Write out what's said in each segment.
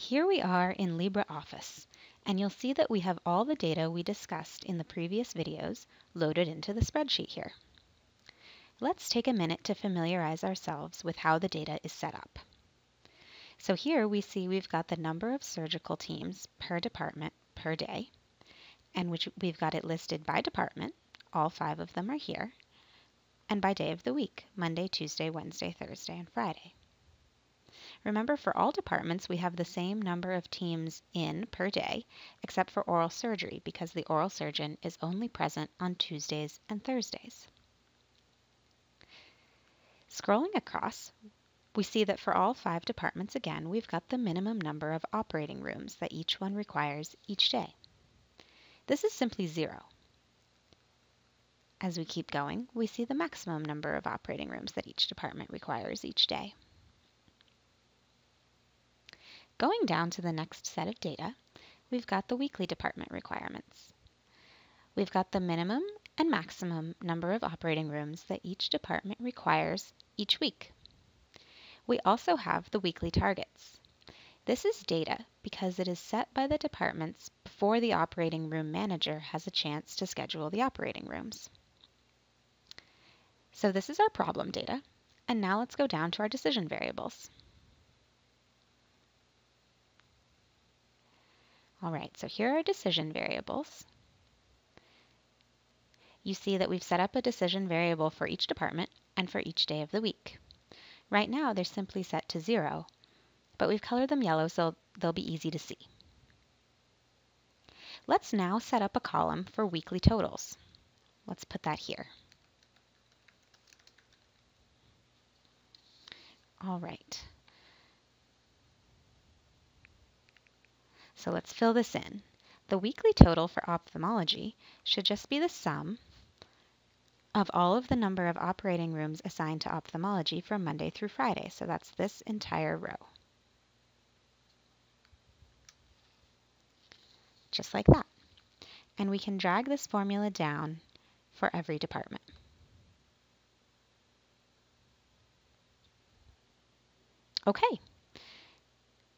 Here we are in LibreOffice, and you'll see that we have all the data we discussed in the previous videos loaded into the spreadsheet here. Let's take a minute to familiarize ourselves with how the data is set up. So here we see we've got the number of surgical teams per department per day, and we've got it listed by department, all 5 of them are here, and by day of the week, Monday, Tuesday, Wednesday, Thursday, and Friday. Remember, for all departments, we have the same number of teams in per day, except for oral surgery, because the oral surgeon is only present on Tuesdays and Thursdays. Scrolling across, we see that for all 5 departments, again, we've got the minimum number of operating rooms that each one requires each day. This is simply 0. As we keep going, we see the maximum number of operating rooms that each department requires each day. Going down to the next set of data, we've got the weekly department requirements. We've got the minimum and maximum number of operating rooms that each department requires each week. We also have the weekly targets. This is data because it is set by the departments before the operating room manager has a chance to schedule the operating rooms. So this is our problem data, and now let's go down to our decision variables. All right, so here are our decision variables. You see that we've set up a decision variable for each department and for each day of the week. Right now, they're simply set to 0, but we've colored them yellow so they'll be easy to see. Let's now set up a column for weekly totals. Let's put that here. All right. So let's fill this in. The weekly total for ophthalmology should just be the sum of all of the number of operating rooms assigned to ophthalmology from Monday through Friday. So that's this entire row. Just like that. And we can drag this formula down for every department. Okay.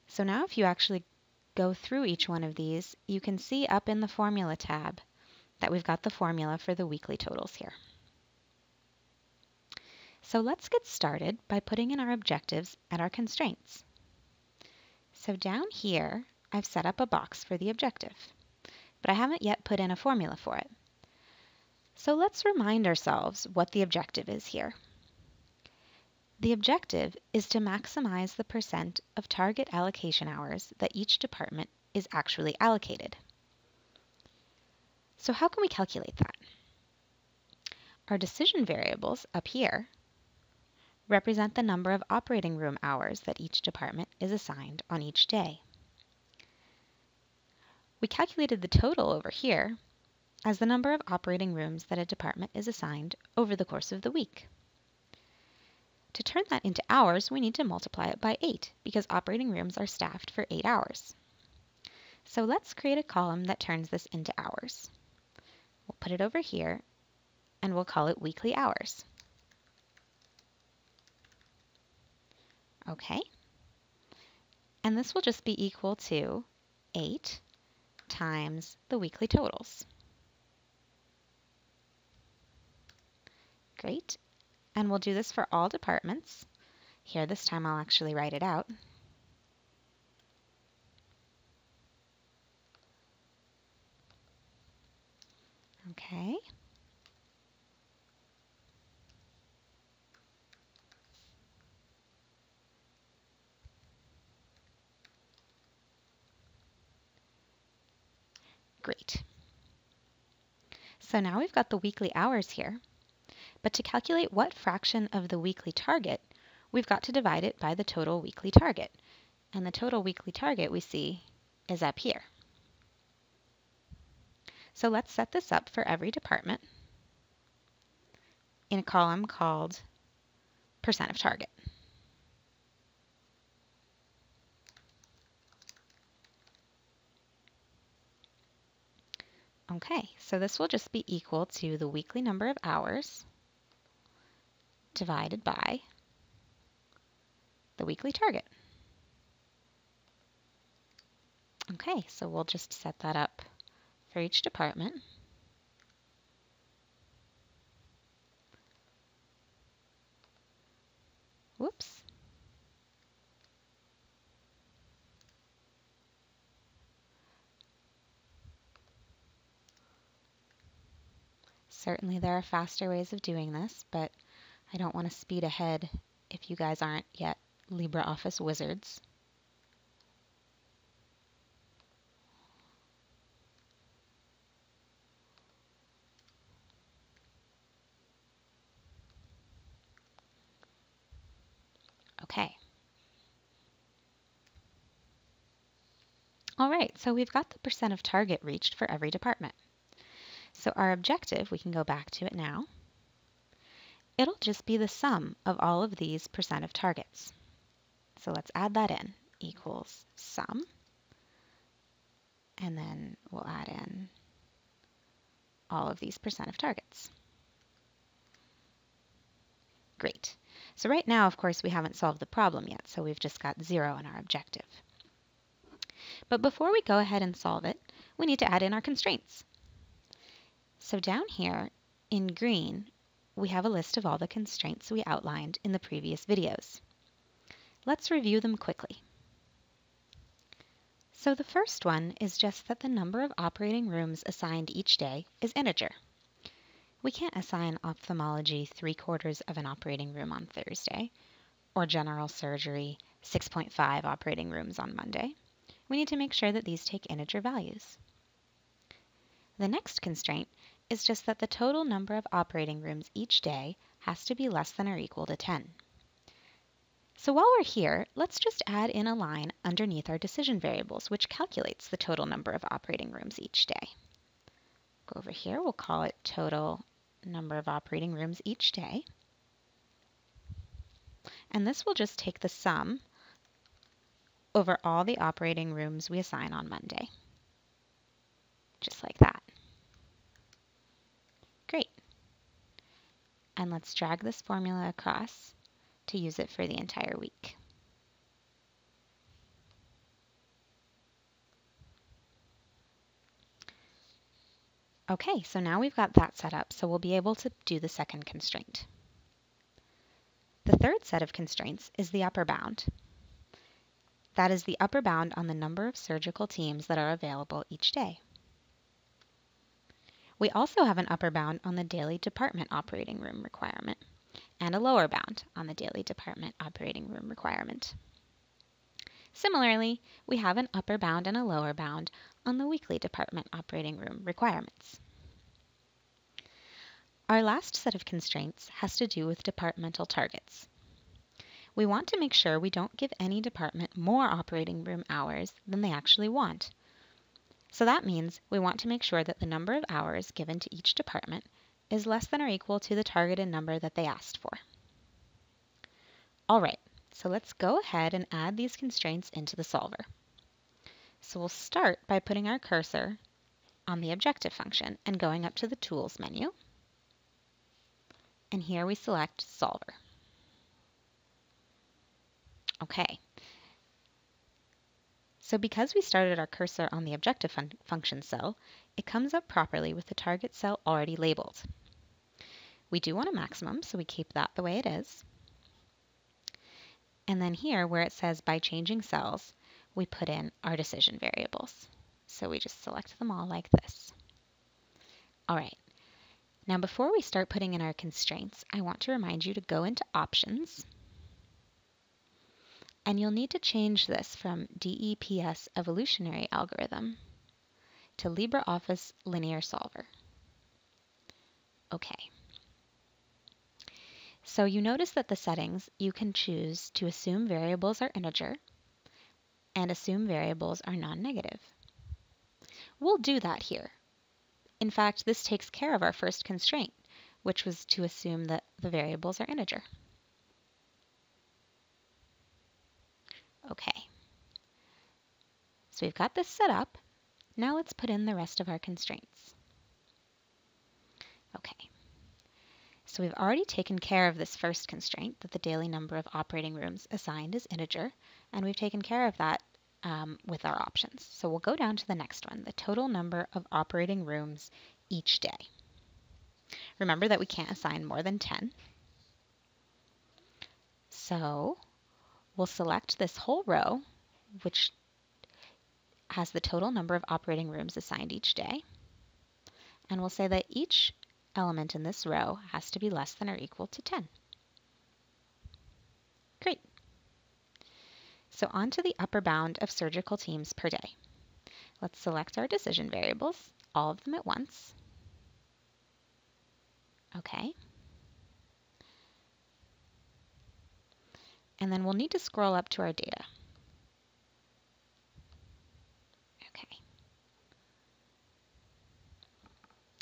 So now if you actually go through each one of these, you can see up in the Formula tab that we've got the formula for the weekly totals here. So let's get started by putting in our objectives and our constraints. So down here, I've set up a box for the objective, but I haven't yet put in a formula for it. So let's remind ourselves what the objective is here. The objective is to maximize the percent of target allocation hours that each department is actually allocated. So how can we calculate that? Our decision variables up here represent the number of operating room hours that each department is assigned on each day. We calculated the total over here as the number of operating rooms that a department is assigned over the course of the week. To turn that into hours, we need to multiply it by 8 because operating rooms are staffed for 8 hours. So let's create a column that turns this into hours. We'll put it over here and we'll call it weekly hours. Okay. And this will just be equal to 8 times the weekly totals. Great. And we'll do this for all departments. Here, this time I'll actually write it out. Okay. Great. So now we've got the weekly hours here. But to calculate what fraction of the weekly target, we've got to divide it by the total weekly target. And the total weekly target we see is up here. So let's set this up for every department in a column called percent of target. Okay, so this will just be equal to the weekly number of hours divided by the weekly target. Okay, so we'll just set that up for each department. Whoops. Certainly there are faster ways of doing this, but I don't want to speed ahead if you guys aren't yet LibreOffice wizards. Okay. All right, so we've got the percent of target reached for every department. So our objective, we can go back to it now. It'll just be the sum of all of these percent of targets. So let's add that in, equals sum. And then we'll add in all of these percent of targets. Great. So right now, of course, we haven't solved the problem yet, so we've just got 0 in our objective. But before we go ahead and solve it, we need to add in our constraints. So down here in green, we have a list of all the constraints we outlined in the previous videos. Let's review them quickly. So the first one is just that the number of operating rooms assigned each day is integer. We can't assign ophthalmology 3/4 of an operating room on Thursday, or general surgery 6.5 operating rooms on Monday. We need to make sure that these take integer values. The next constraint is just that the total number of operating rooms each day has to be less than or equal to 10. So while we're here, let's just add in a line underneath our decision variables, which calculates the total number of operating rooms each day. Go over here, we'll call it total number of operating rooms each day. And this will just take the sum over all the operating rooms we assign on Monday. Just like that. Great. And let's drag this formula across to use it for the entire week. Okay, so now we've got that set up, so we'll be able to do the second constraint. The third set of constraints is the upper bound. That is the upper bound on the number of surgical teams that are available each day. We also have an upper bound on the daily department operating room requirement, and a lower bound on the daily department operating room requirement. Similarly, we have an upper bound and a lower bound on the weekly department operating room requirements. Our last set of constraints has to do with departmental targets. We want to make sure we don't give any department more operating room hours than they actually want. So that means we want to make sure that the number of hours given to each department is less than or equal to the targeted number that they asked for. All right, so let's go ahead and add these constraints into the solver. So we'll start by putting our cursor on the objective function and going up to the Tools menu. And here we select Solver. Okay. So because we started our cursor on the objective function cell, it comes up properly with the target cell already labeled. We do want a maximum, so we keep that the way it is. And then here, where it says by changing cells, we put in our decision variables. So we just select them all like this. All right. Now before we start putting in our constraints, I want to remind you to go into Options. And you'll need to change this from DEPS Evolutionary Algorithm to LibreOffice Linear Solver. Okay. So you notice that the settings, you can choose to assume variables are integer and assume variables are non-negative. We'll do that here. In fact, this takes care of our first constraint, which was to assume that the variables are integer. Okay. So we've got this set up. Now let's put in the rest of our constraints. Okay. So we've already taken care of this first constraint, that the daily number of operating rooms assigned is integer, and we've taken care of that with our options. So we'll go down to the next one, the total number of operating rooms each day. Remember that we can't assign more than 10. So we'll select this whole row, which has the total number of operating rooms assigned each day. And we'll say that each element in this row has to be less than or equal to 10. Great. So on to the upper bound of surgical teams per day. Let's select our decision variables, all of them at once. Okay. And then we'll need to scroll up to our data. Okay.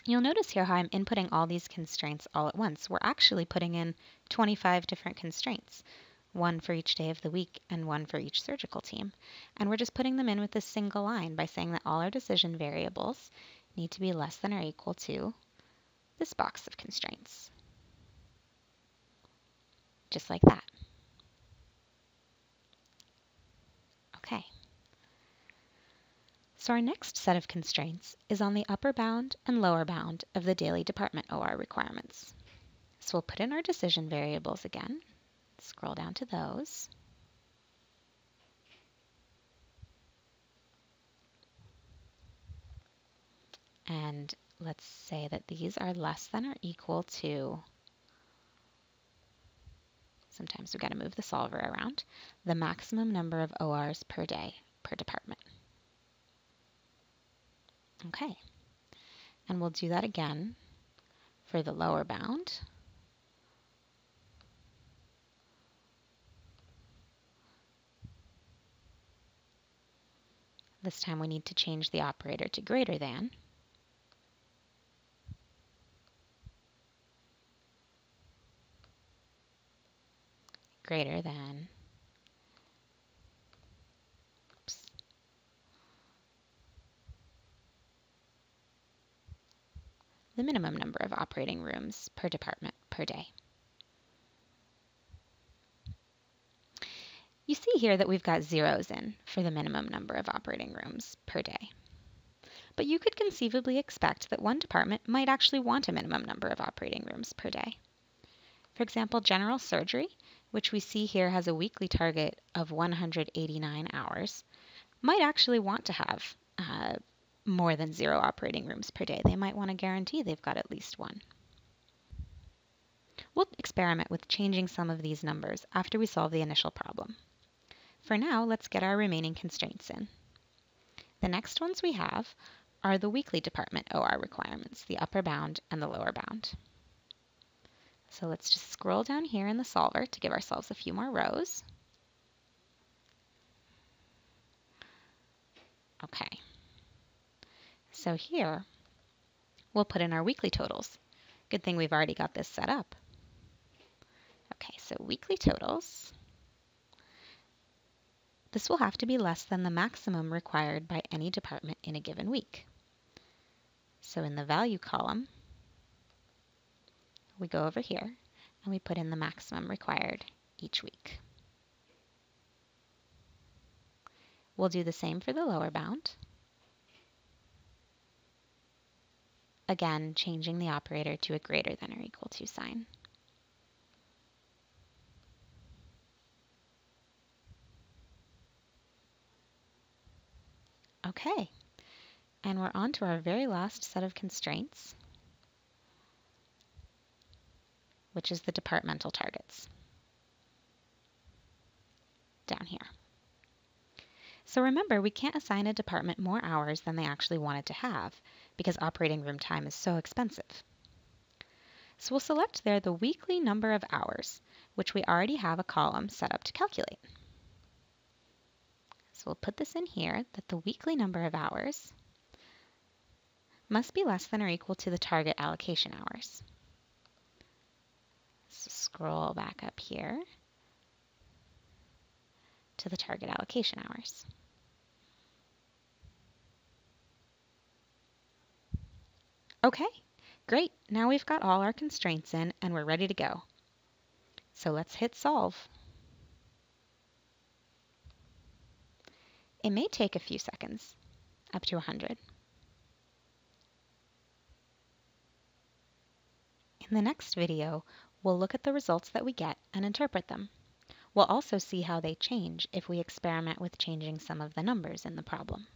You'll notice here how I'm inputting all these constraints all at once. We're actually putting in 25 different constraints, one for each day of the week and one for each surgical team. And we're just putting them in with this single line by saying that all our decision variables need to be less than or equal to this box of constraints. Just like that. Okay. So our next set of constraints is on the upper bound and lower bound of the daily department OR requirements. So we'll put in our decision variables again, scroll down to those. And let's say that these are less than or equal to, sometimes we've got to move the solver around, the maximum number of ORs per day per department. Okay, and we'll do that again for the lower bound. This time we need to change the operator to greater than. Greater than, oops, the minimum number of operating rooms per department per day. You see here that we've got zeros in for the minimum number of operating rooms per day. But you could conceivably expect that one department might actually want a minimum number of operating rooms per day. For example, general surgery, which we see here has a weekly target of 189 hours, might actually want to have more than 0 operating rooms per day. They might want to guarantee they've got at least one. We'll experiment with changing some of these numbers after we solve the initial problem. For now, let's get our remaining constraints in. The next ones we have are the weekly department OR requirements, the upper bound and the lower bound. So let's just scroll down here in the solver to give ourselves a few more rows. Okay. So here, we'll put in our weekly totals. Good thing we've already got this set up. Okay, so weekly totals. This will have to be less than the maximum required by any department in a given week. So in the value column, we go over here and we put in the maximum required each week. We'll do the same for the lower bound. Again, changing the operator to a greater than or equal to sign. Okay, and we're on to our very last set of constraints, which is the departmental targets down here. So remember, we can't assign a department more hours than they actually wanted to have because operating room time is so expensive. So we'll select there the weekly number of hours, which we already have a column set up to calculate. So we'll put this in here that the weekly number of hours must be less than or equal to the target allocation hours. So scroll back up here to the target allocation hours. Okay, great. Now we've got all our constraints in and we're ready to go. So let's hit solve. It may take a few seconds, up to 100. In the next video, we'll look at the results that we get and interpret them. We'll also see how they change if we experiment with changing some of the numbers in the problem.